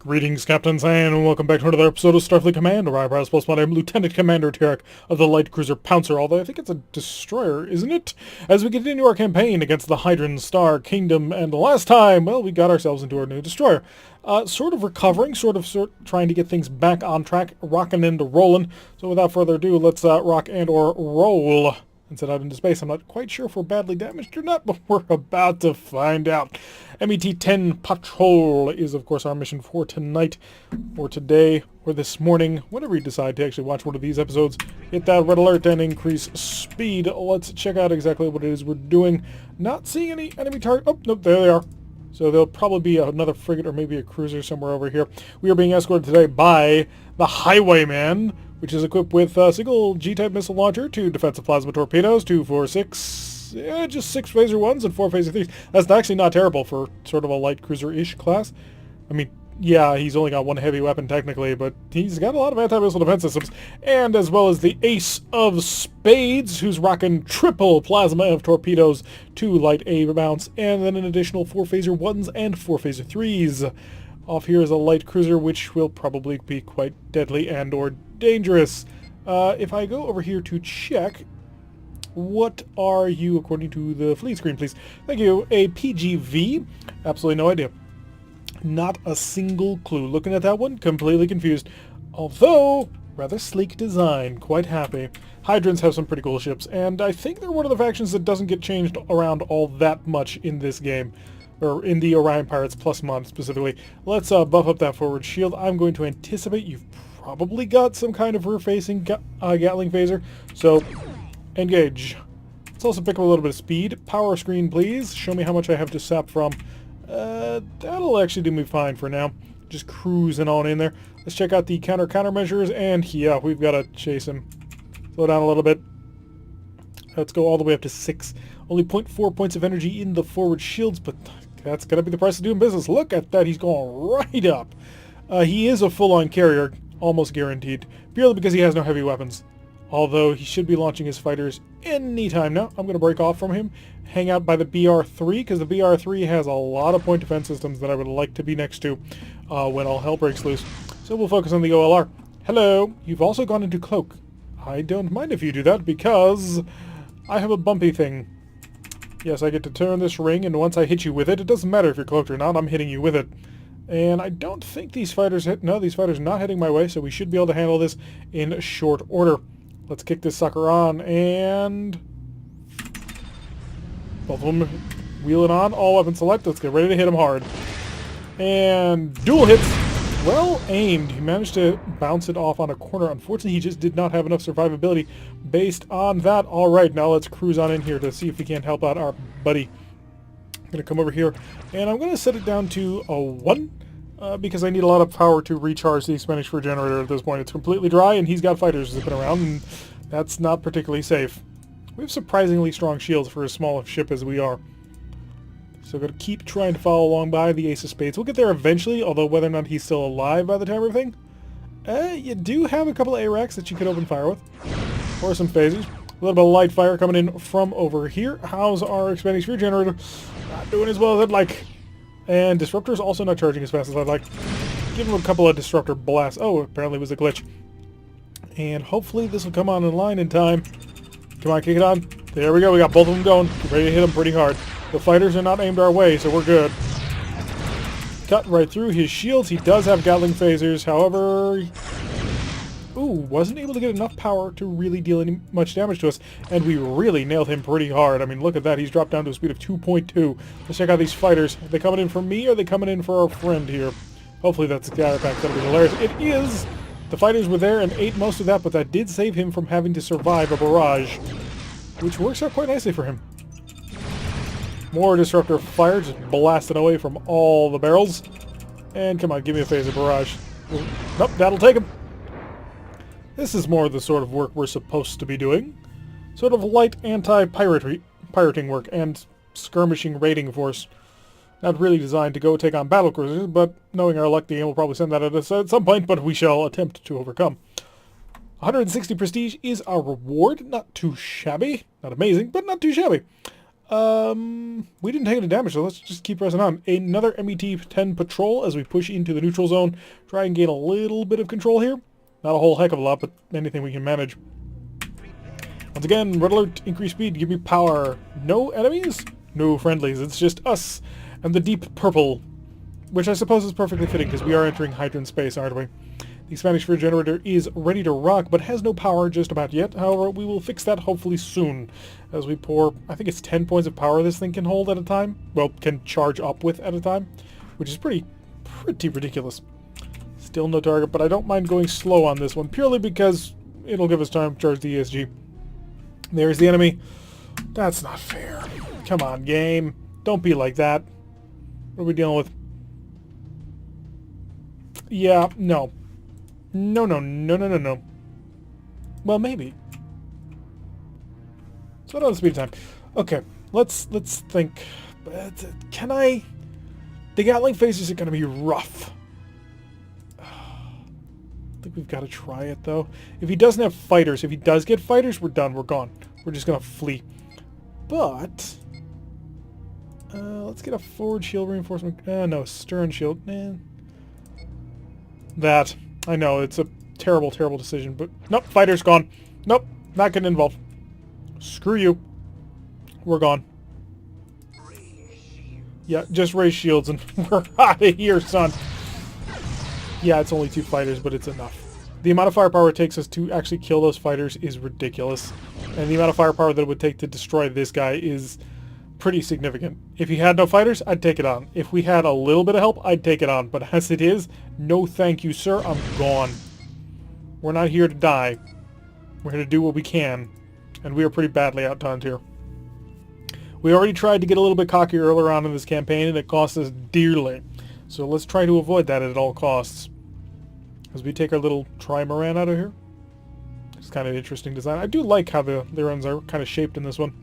Greetings, Captains, and welcome back to another episode of Starfleet Command. Orion Pirates Plus One. I'm Lieutenant Commander Tarek of the light cruiser Pouncer, although I think it's a destroyer, isn't it? As we continue our campaign against the Hydran Star Kingdom, and the last time, well, we got ourselves into our new destroyer. Sort of recovering, trying to get things back on track, rocking and rolling. So without further ado, let's rock and or roll and set out into space. I'm not quite sure if we're badly damaged or not, but we're about to find out. MET-10 Patrol is, of course, our mission for tonight, or today, or this morning, whenever you decide to actually watch one of these episodes. Hit that red alert and increase speed. Let's check out exactly what it is we're doing. Not seeing any enemy target. Oh, nope, there they are. So there'll probably be another frigate or maybe a cruiser somewhere over here. We are being escorted today by the Highwayman, which is equipped with a single G-type missile launcher, 2 defensive plasma torpedoes, 2, 4, 6, just 6 phaser 1s and 4 phaser 3s. That's actually not terrible for sort of a light cruiser-ish class. I mean, yeah, he's only got one heavy weapon technically, but he's got a lot of anti-missile defense systems. And as well as the Ace of Spades, who's rocking triple plasma of torpedoes, 2 light A mounts, and then an additional 4 phaser 1s and 4 phaser 3s. Off here is a light cruiser, which will probably be quite deadly and or dangerous. If I go over here to check, what are you according to the fleet screen, please? Thank you. A PGV? Absolutely no idea. Not a single clue. Looking at that one, completely confused. Although, rather sleek design. Quite happy. Hydrans have some pretty cool ships, and I think they're one of the factions that doesn't get changed around all that much in this game. Or in the Orion Pirates Plus mod specifically. Let's buff up that forward shield. I'm going to anticipate you've probably got some kind of rear-facing Gatling phaser, so engage. Let's also pick up a little bit of speed. Power screen, please. Show me how much I have to sap from. That'll actually do me fine for now. Just cruising on in there. Let's check out the countermeasures, and yeah, we've got to chase him. Slow down a little bit. Let's go all the way up to 6. Only 0.4 points of energy in the forward shields, but that's going to be the price of doing business. Look at that. He's going right up. He is a full-on carrier, almost guaranteed, purely because he has no heavy weapons. Although he should be launching his fighters anytime now. I'm going to break off from him, hang out by the BR-3, because the BR-3 has a lot of point defense systems that I would like to be next to when all hell breaks loose. So we'll focus on the OLR. Hello. You've also gone into cloak. I don't mind if you do that, because I have a bumpy thing. Yes, I get to turn this ring, and once I hit you with it, it doesn't matter if you're cloaked or not, I'm hitting you with it. And I don't think these fighters hit... No, these fighters are not heading my way, so we should be able to handle this in short order. Let's kick this sucker on, and... both of them wheeling on. All weapons select. Let's get ready to hit him hard. And dual hits. Well aimed. He managed to bounce it off on a corner. Unfortunately, he just did not have enough survivability based on that. All right, now let's cruise on in here to see if we can't help out our buddy. I'm going to come over here, and I'm going to set it down to a 1, because I need a lot of power to recharge the Spanish Fur generator at this point. It's completely dry, and he's got fighters zipping around, and that's not particularly safe. We have surprisingly strong shields for as small a ship as we are. So we're going to keep trying to follow along by the Ace of Spades. We'll get there eventually, although whether or not he's still alive by the time of everything. You do have a couple of ARACs that you could open fire with. Or some phasers. A little bit of light fire coming in from over here. How's our expanding sphere generator? Not doing as well as I'd like. And Disruptor's also not charging as fast as I'd like. Give him a couple of Disruptor blasts. Oh, apparently it was a glitch. And hopefully this will come on in line in time. Come on, kick it on. There we go. We got both of them going. Get ready to hit them pretty hard. The fighters are not aimed our way, so we're good. Cut right through his shields. He does have Gatling phasers, however... Ooh, wasn't able to get enough power to really deal any much damage to us, and we really nailed him pretty hard. I mean, look at that. He's dropped down to a speed of 2.2. Let's check out these fighters. Are they coming in for me, or are they coming in for our friend here? Hopefully that's a scatter pack. That'll be hilarious. It is! The fighters were there and ate most of that, but that did save him from having to survive a barrage, which works out quite nicely for him. More Disruptor fire, just blasting away from all the barrels. And come on, give me a phaser barrage. Nope, that'll take him. This is more the sort of work we're supposed to be doing. Sort of light anti-pirating work and skirmishing raiding force. Not really designed to go take on battle cruisers, but knowing our luck, the game will probably send that at us at some point, but we shall attempt to overcome. 160 prestige is our reward. Not too shabby. Not amazing, but not too shabby. We didn't take any damage, so let's just keep pressing on. Another MET-10 patrol as we push into the neutral zone. Try and gain a little bit of control here. Not a whole heck of a lot, but anything we can manage. Once again, red alert, increase speed, give me power. No enemies? No friendlies. It's just us and the deep purple, which I suppose is perfectly fitting because we are entering Hydron space, aren't we? The expanding sphere generator is ready to rock, but has no power just about yet. However, we will fix that hopefully soon as we pour, I think it's 10 points of power this thing can hold at a time. Well, can charge up with at a time, which is pretty ridiculous. Still no target, but I don't mind going slow on this one, purely because it'll give us time to charge the ESG. There's the enemy. That's not fair. Come on, game. Don't be like that. What are we dealing with? Yeah, no. No. Well, maybe. So on the speed time. Okay, let's think. Can I? The Gatling phases are going to be rough. I think we've got to try it, though. If he doesn't have fighters, if he does get fighters, we're done. We're gone. We're just going to flee. But let's get a forward shield reinforcement. No, stern shield. That. I know, it's a terrible decision, but nope, fighter's gone. Nope, not getting involved. Screw you. We're gone. Yeah, just raise shields and we're out of here, son. Yeah, it's only 2 fighters, but it's enough. The amount of firepower it takes us to actually kill those fighters is ridiculous. And the amount of firepower that it would take to destroy this guy is pretty significant. If he had no fighters, I'd take it on. If we had a little bit of help, I'd take it on. But as it is, no thank you, sir. I'm gone. We're not here to die. We're here to do what we can. And we are pretty badly outgunned here. We already tried to get a little bit cocky earlier on in this campaign, and it cost us dearly. So let's try to avoid that at all costs. As we take our little trimaran out of here. It's kind of an interesting design. I do like how the runs are kind of shaped in this one.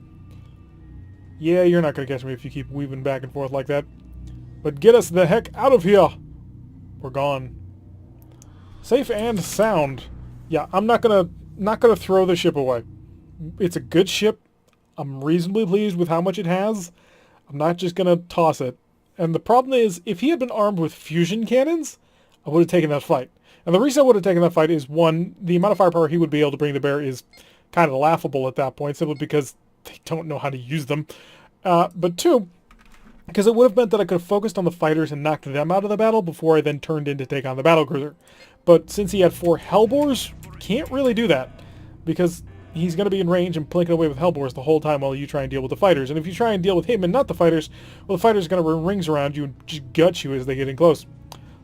Yeah, you're not going to catch me if you keep weaving back and forth like that. But get us the heck out of here! We're gone. Safe and sound. Yeah, I'm not gonna throw the ship away. It's a good ship. I'm reasonably pleased with how much it has. I'm not just gonna toss it. And the problem is, if he had been armed with fusion cannons, I would have taken that fight. And the reason I would have taken that fight is, one, the amount of firepower he would be able to bring to bear is kind of laughable at that point, simply because they don't know how to use them. But 2, because it would have meant that I could have focused on the fighters and knocked them out of the battle before I then turned in to take on the battlecruiser. But since he had 4 Hellbores, can't really do that, because he's going to be in range and plinking away with Hellbores the whole time while you try and deal with the fighters. And if you try and deal with him and not the fighters, well, the fighters are going to run rings around you and just gut you as they get in close.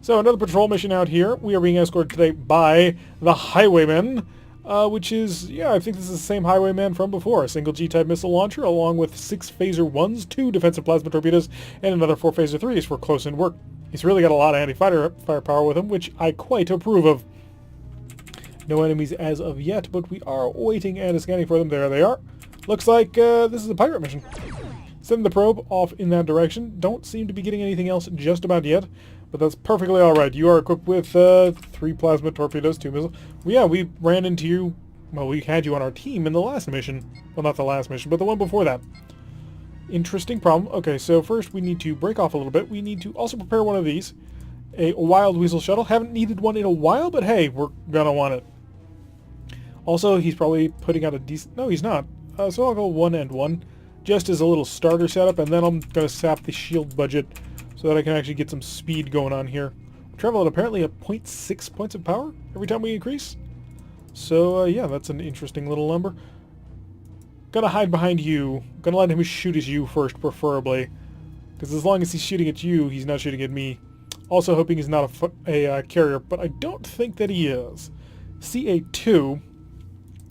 So another patrol mission out here. We are being escorted today by the Highwaymen. Which is, yeah, I think this is the same Highwayman from before. A single G-type missile launcher along with 6 phaser 1s, 2 defensive plasma torpedoes, and another 4 phaser 3s for close-in work. He's really got a lot of firepower with him, which I quite approve of. No enemies as of yet, but we are waiting and scanning for them. There they are. Looks like this is a pirate mission. Send the probe off in that direction. Don't seem to be getting anything else just about yet. But that's perfectly alright. You are equipped with 3 plasma torpedoes, 2 missiles. Well, yeah, we ran into you. Well, we had you on our team in the last mission. Well, not the last mission, but the one before that. Interesting problem. Okay, so first we need to break off a little bit. We need to also prepare one of these. A Wild Weasel shuttle. Haven't needed one in a while, but hey, we're gonna want it. Also, he's probably putting out a decent... No, he's not. So I'll go 1 and 1. Just as a little starter setup, and then I'm gonna sap the shield budget so that I can actually get some speed going on here. Travel at apparently at 0.6 points of power every time we increase. So, yeah, that's an interesting little number. Gonna hide behind you. Gonna let him shoot at you first, preferably. Because as long as he's shooting at you, he's not shooting at me. Also hoping he's not a carrier, but I don't think that he is. CA2.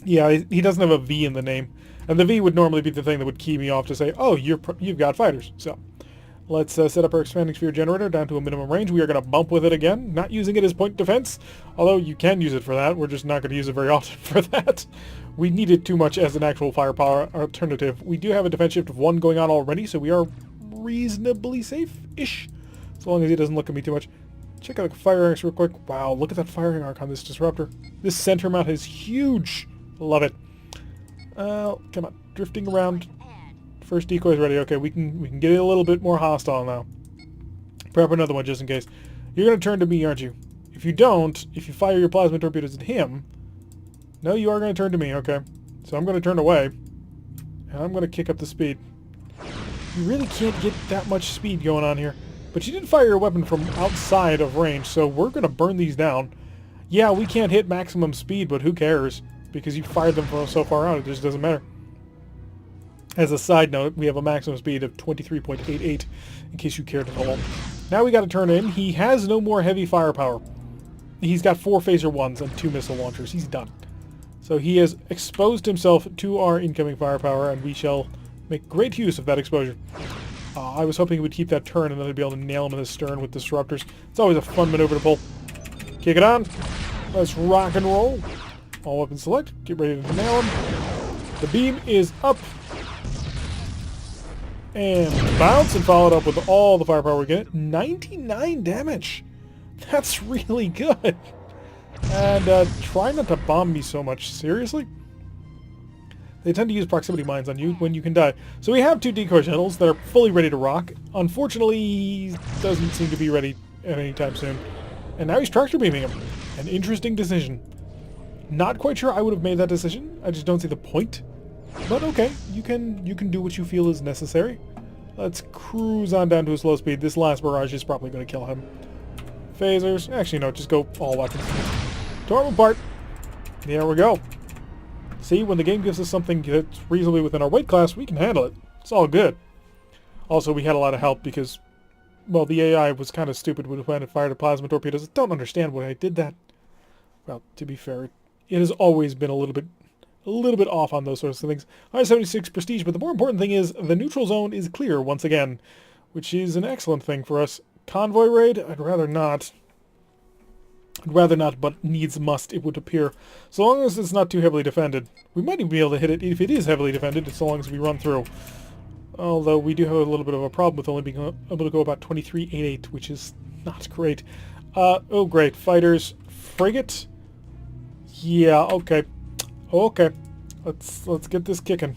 Yeah, he doesn't have a V in the name. And the V would normally be the thing that would key me off to say, oh, you've got fighters. So, let's set up our expanding sphere generator down to a minimum range. We are going to bump with it again, not using it as point defense, although you can use it for that. We're just not going to use it very often for that. We need it too much as an actual firepower alternative. We do have a defense shift of 1 going on already, so we are reasonably safe-ish, as long as he doesn't look at me too much. Check out the firing arcs real quick. Wow, look at that firing arc on this disruptor. This center mount is huge. Love it. Come on, drifting around. First decoy's ready. Okay, we can get it a little bit more hostile now. Prep another one just in case. You're going to turn to me, aren't you? If you don't, if you fire your plasma torpedoes at him... No, you are going to turn to me, okay. So I'm going to turn away. And I'm going to kick up the speed. You really can't get that much speed going on here. But you did fire your weapon from outside of range, so we're going to burn these down. Yeah, we can't hit maximum speed, but who cares? Because you fired them from so far out, it just doesn't matter. As a side note, we have a maximum speed of 23.88, in case you cared at all. Now we got to turn in. He has no more heavy firepower. He's got 4 phaser 1s and 2 missile launchers. He's done. So he has exposed himself to our incoming firepower, and we shall make great use of that exposure. I was hoping he would keep that turn and then I'd be able to nail him in the stern with disruptors. It's always a fun maneuver to pull. Kick it on. Let's rock and roll. All weapons select. Get ready to nail him. The beam is up. And bounce and follow it up with all the firepower we get. 99 damage. That's really good. And try not to bomb me so much. Seriously? They tend to use proximity mines on you when you can die. So we have 2 decoy shuttles that are fully ready to rock. Unfortunately, he doesn't seem to be ready at any time soon. And now he's tractor beaming him. An interesting decision. Not quite sure I would have made that decision. I just don't see the point. But okay, you can do what you feel is necessary. Let's cruise on down to a slow speed. This last barrage is probably going to kill him. Phasers. Actually, no, just go all weapons. Tore him apart. There we go. See, when the game gives us something that's reasonably within our weight class, we can handle it. It's all good. Also, we had a lot of help because, well, the AI was kind of stupid when it fired a plasma torpedoes. I don't understand why I did that. Well, to be fair, it has always been a little bit off on those sorts of things. 76 prestige, but the more important thing is the neutral zone is clear once again, which is an excellent thing for us. Convoy raid? I'd rather not. But needs must, it would appear. So long as it's not too heavily defended. We might even be able to hit it if it is heavily defended, so long as we run through. Although we do have a little bit of a problem with only being able to go about 23.88, which is not great. Oh great, fighters, frigate? Yeah, okay. Okay, let's get this kicking.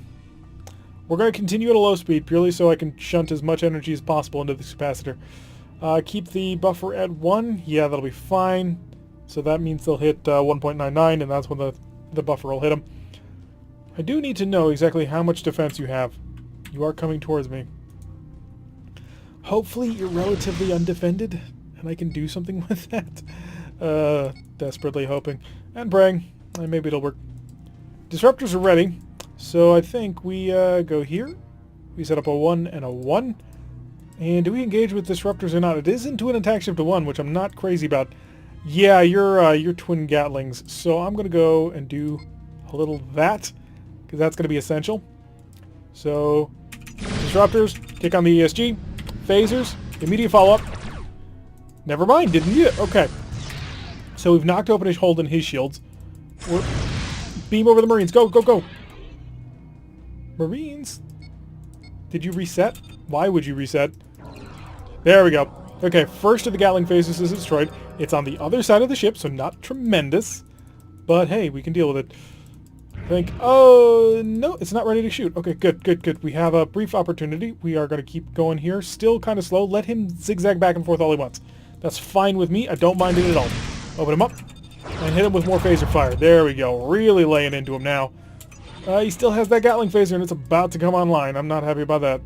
We're going to continue at a low speed, purely so I can shunt as much energy as possible into this capacitor. Keep the buffer at 1. Yeah, that'll be fine. So that means they'll hit 1.99, and that's when the buffer will hit them. I do need to know exactly how much defense you have. You are coming towards me. Hopefully you're relatively undefended, and I can do something with that. Desperately hoping. And praying. And maybe it'll work. Disruptors are ready, so I think we go here. We set up a 1 and a 1. And do we engage with disruptors or not? It is into an attack shift of 1, which I'm not crazy about. Yeah, you're twin Gatlings, so I'm going to go and do a little that, because that's going to be essential. So, disruptors, kick on the ESG, phasers, immediate follow-up. Never mind, didn't need it. Okay. So we've knocked open his hold in his shields. Beam over the Marines. Go, go, go. Marines? Did you reset? Why would you reset? There we go. Okay, first of the Gatling phases is destroyed. It's on the other side of the ship, so not tremendous. But hey, we can deal with it. I think, oh, no, it's not ready to shoot. Okay, good, good, good. We have a brief opportunity. We are going to keep going here. Still kind of slow. Let him zigzag back and forth all he wants. That's fine with me. I don't mind it at all. Open him up and hit him with more phaser fire. There we go. Really laying into him now. He still has that Gatling phaser, and it's about to come online. I'm not happy about that.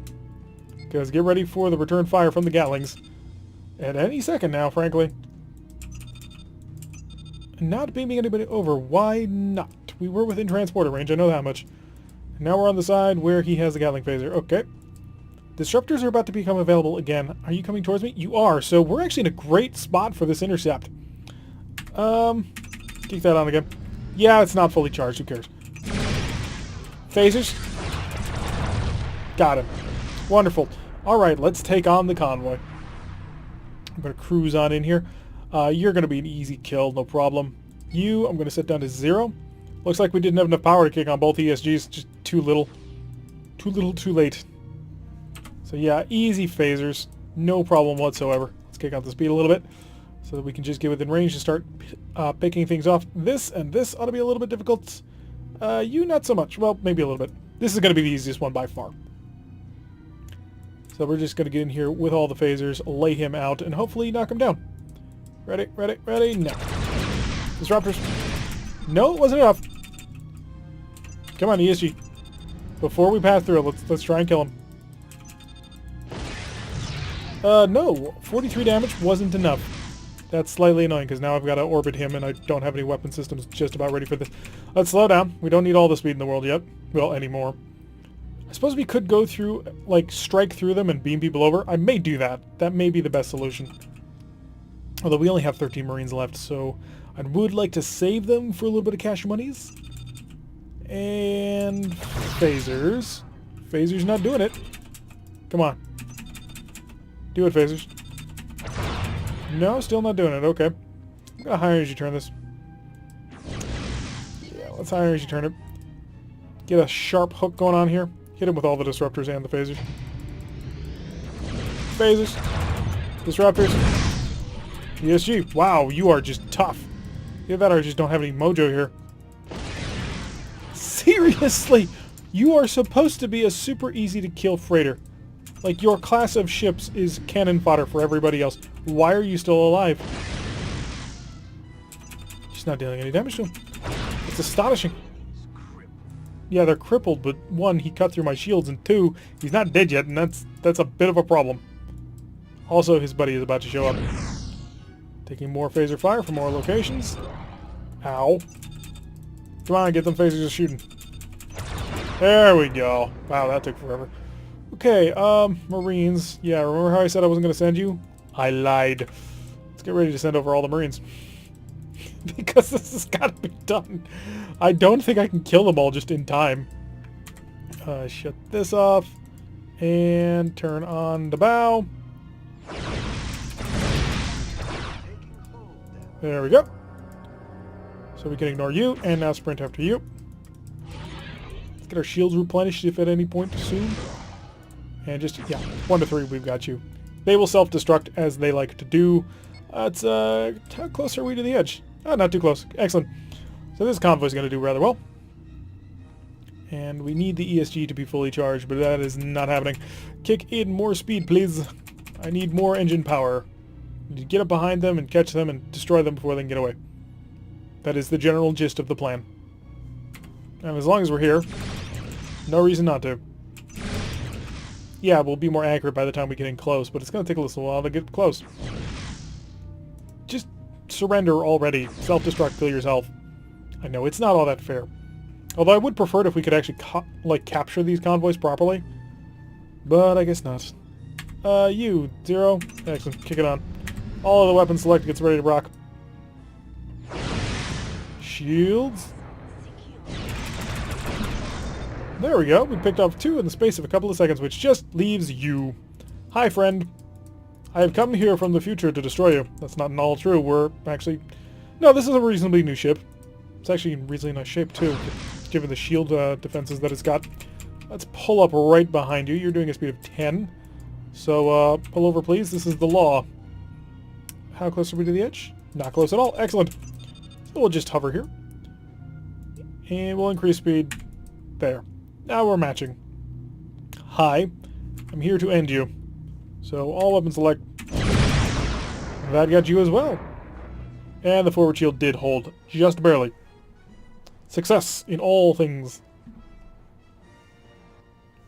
Because get ready for the return fire from the Gatlings. At any second now, frankly. Not beaming anybody over. Why not? We were within transporter range, I know that much. And now we're on the side where he has the Gatling phaser. Okay. Disruptors are about to become available again. Are you coming towards me? You are, so we're actually in a great spot for this intercept. Keep that on again. Yeah, it's not fully charged, who cares? Phasers. Got him. Wonderful. Alright, let's take on the convoy. I'm going to cruise on in here. You're going to be an easy kill, no problem. You, I'm going to set down to 0. Looks like we didn't have enough power to kick on both ESGs. Just too little. Too little, too late. So yeah, easy phasers. No problem whatsoever. Let's kick out the speed a little bit so that we can just get within range and start picking things off. This and this ought to be a little bit difficult. You, not so much. Well, maybe a little bit. This is going to be the easiest one by far. So we're just going to get in here with all the phasers, lay him out, and hopefully knock him down. Ready, ready, ready, no. Disruptors. No, it wasn't enough. Come on, ESG. Before we pass through, let's try and kill him. No, 43 damage wasn't enough. That's slightly annoying because now I've got to orbit him and I don't have any weapon systems just about ready for this. Let's slow down. We don't need all the speed in the world yet. Well, anymore. I suppose we could go through, like, strike through them and beam people over. I may do that. That may be the best solution. Although we only have 13 Marines left, so I would like to save them for a little bit of cash monies. And phasers. Phasers not doing it. Come on. Do it, phasers. No, still not doing it. Okay. I'm going to high energy turn this. Yeah, let's high energy turn it. Get a sharp hook going on here. Hit him with all the disruptors and the phasers. Phasers. Disruptors. ESG. Wow, you are just tough. Either that or I just don't have any mojo here. Seriously! You are supposed to be a super easy to kill freighter. Like, your class of ships is cannon fodder for everybody else. Why are you still alive? She's not dealing any damage to him. It's astonishing. Yeah, they're crippled, but one, he cut through my shields, and two, he's not dead yet, and that's a bit of a problem. Also, his buddy is about to show up. Taking more phaser fire from more locations. Ow. Come on, get them phasers shooting. There we go. Wow, that took forever. Okay, Marines. Yeah, remember how I said I wasn't going to send you? I lied. Let's get ready to send over all the Marines. Because this has got to be done. I don't think I can kill them all just in time. Shut this off. And turn on the bow. There we go. So we can ignore you, and now sprint after you. Let's get our shields replenished if at any point soon. And just, yeah, 1 to 3, we've got you. They will self-destruct as they like to do. How close are we to the edge? Oh, not too close. Excellent. So this convoy is going to do rather well. And we need the ESG to be fully charged, but that is not happening. Kick in more speed, please. I need more engine power. I need to get up behind them and catch them and destroy them before they can get away. That is the general gist of the plan. And as long as we're here, no reason not to. Yeah, we'll be more accurate by the time we get in close, but it's going to take a little while to get close. Just surrender already. Self-destruct, kill yourself. I know, it's not all that fair. Although I would prefer it if we could actually capture these convoys properly. But I guess not. You, Zero. Excellent, kick it on. All of the weapons select gets ready to rock. Shields. There we go. We picked off 2 in the space of a couple of seconds, which just leaves you. Hi, friend. I have come here from the future to destroy you. That's not at all true. We're actually... No, this is a reasonably new ship. It's actually in reasonably nice shape, too, given the shield defenses that it's got. Let's pull up right behind you. You're doing a speed of 10. So, pull over, please. This is the law. How close are we to the edge? Not close at all. Excellent. So we'll just hover here. And we'll increase speed. There. Now we're matching. Hi. I'm here to end you. So all weapons select. That got you as well. And the forward shield did hold. Just barely. Success in all things.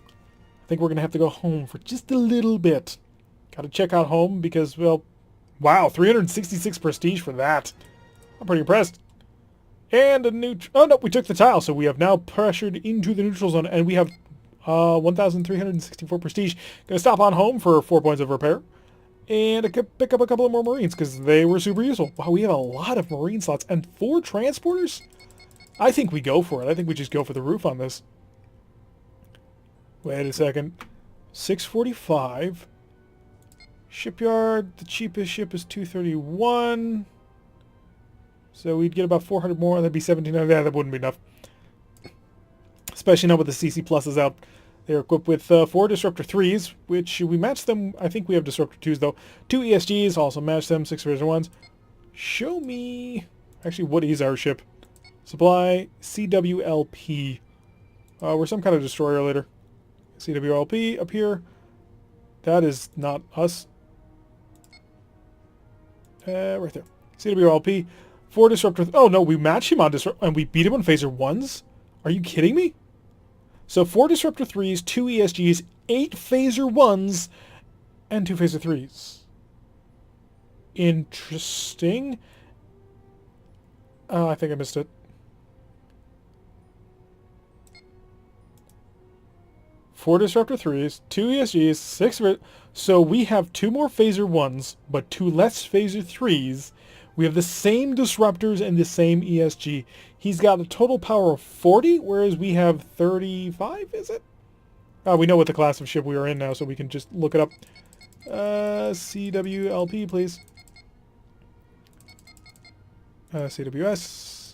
I think we're going to have to go home for just a little bit. Got to check out home because, well, wow, 366 prestige for that. I'm pretty impressed. And a oh no, we took the tile, so we have now pressured into the neutral zone, and we have 1,364 prestige. Gonna stop on home for 4 points of repair. And I could pick up a couple of more Marines, because they were super useful. Wow, we have a lot of Marine slots, and 4 transporters? I think we go for it. I think we just go for the roof on this. Wait a second. 645. Shipyard, the cheapest ship is 231. So we'd get about 400 more. That'd be 1,700. Yeah, that wouldn't be enough. Especially now with the CC Pluses out. They're equipped with 4 Disruptor 3s, which we match them. I think we have Disruptor 2s, though. 2 ESGs, also match them. 6 Version 1s. Show me... Actually, what is our ship? Supply CWLP. We're some kind of destroyer later. CWLP up here. That is not us. Right there. CWLP. 4 Disruptor... Oh, no, we match him on Disruptor... And we beat him on Phaser 1s? Are you kidding me? So 4 Disruptor 3s, 2 ESGs, 8 Phaser 1s, and 2 Phaser 3s. Interesting. Oh, I think I missed it. 4 Disruptor 3s, 2 ESGs, 6... So we have 2 more Phaser 1s, but 2 less Phaser 3s. We have the same Disruptors and the same ESG. He's got a total power of 40, whereas we have 35, is it? We know what the class of ship we are in now, so we can just look it up. CWLP, please. CWS.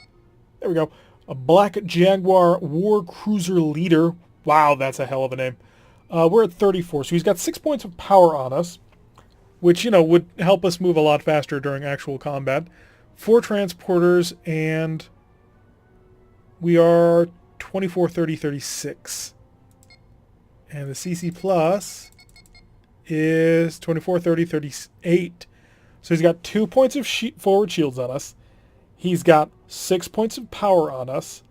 There we go. A Black Jaguar War Cruiser Leader. Wow, that's a hell of a name. We're at 34, so he's got 6 points of power on us, which, you know, would help us move a lot faster during actual combat. 4 transporters, and we are 24, 30, 36. And the CC Plus is 24, 30, 38. So he's got 2 points of forward shields on us. He's got 6 points of power on us.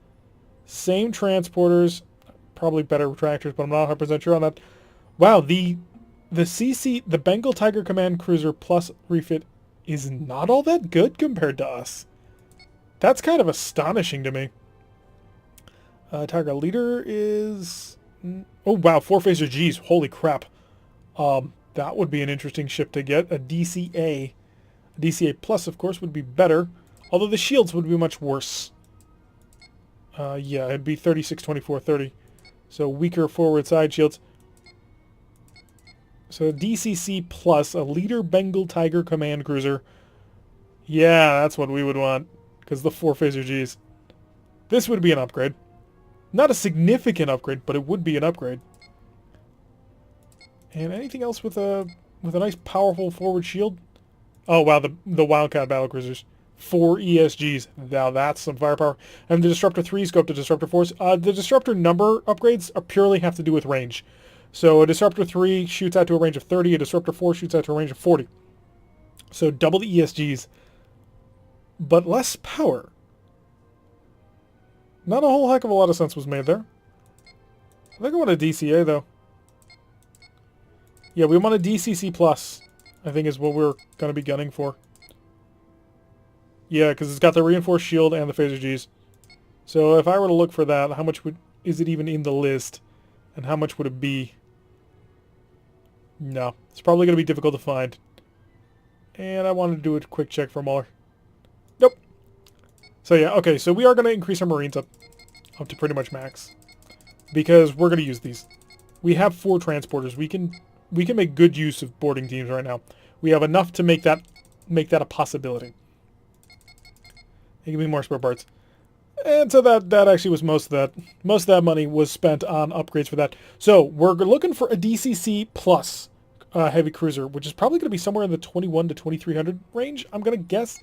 Same transporters, probably better retractors, but I'm not 100% sure on that. Wow, the CC, the Bengal Tiger Command Cruiser Plus refit is not all that good compared to us. That's kind of astonishing to me. Tiger Leader is... Oh, wow, 4 Phaser Gs. Holy crap. That would be an interesting ship to get. A DCA. A DCA Plus, of course, would be better. Although the shields would be much worse. Yeah, it'd be 36, 24, 30. So weaker forward side shields. So DCC Plus, a Leader Bengal Tiger Command Cruiser. Yeah, that's what we would want. Because the 4 Phaser Gs. This would be an upgrade. Not a significant upgrade, but it would be an upgrade. And anything else with a nice powerful forward shield? Oh wow, the Wildcat battlecruisers. 4 ESGs. Now that's some firepower. And the Disruptor 3s go up to Disruptor 4s. The Disruptor number upgrades purely have to do with range. So a Disruptor 3 shoots out to a range of 30, a Disruptor 4 shoots out to a range of 40. So double the ESGs, but less power. Not a whole heck of a lot of sense was made there. I think I want a DCA, though. Yeah, we want a DCC Plus, I think is what we're going to be gunning for. Yeah, because it's got the reinforced shield and the Phaser Gs. So if I were to look for that, how much is it even in the list? And how much would it be? No, it's probably going to be difficult to find. And I wanted to do a quick check for Muller. Nope. So yeah, okay, so we are going to increase our Marines up to pretty much max. Because we're going to use these. We have 4 transporters. We can make good use of boarding teams right now. We have enough to make that a possibility. Hey, give me more spare parts. And so that actually was most of that. Most of that money was spent on upgrades for that. So we're looking for a DCC Plus heavy cruiser, which is probably going to be somewhere in the 21 to 2300 range, I'm going to guess.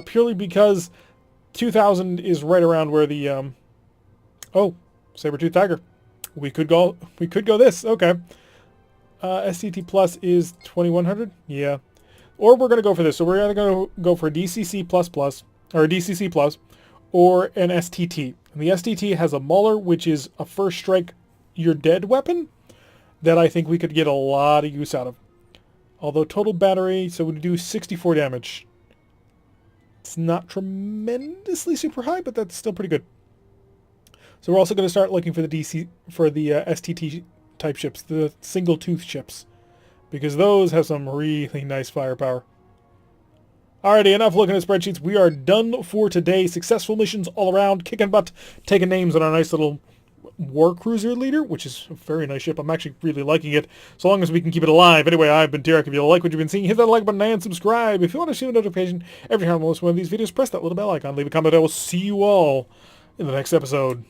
Purely because 2000 is right around where the... oh, Saber-Tooth Tiger. We could go this. Okay. SCT Plus is 2100. Yeah. Or we're going to go for this. So we're either going to go for a DCC Plus, or a DCC Plus, or an STT. And the STT has a Mauler, which is a first strike, you're dead weapon that I think we could get a lot of use out of. Although total battery, so we do 64 damage. It's not tremendously super high, but that's still pretty good. So we're also going to start looking for the STT type ships, the single tooth ships, because those have some really nice firepower. Alrighty, enough looking at spreadsheets. We are done for today. Successful missions all around, kicking butt, taking names on our nice little war cruiser leader, which is a very nice ship. I'm actually really liking it, so long as we can keep it alive. Anyway, I've been Derek. If you like what you've been seeing, hit that like button and subscribe. If you want to see a notification every time I post one of these videos, press that little bell icon, leave a comment. I will see you all in the next episode.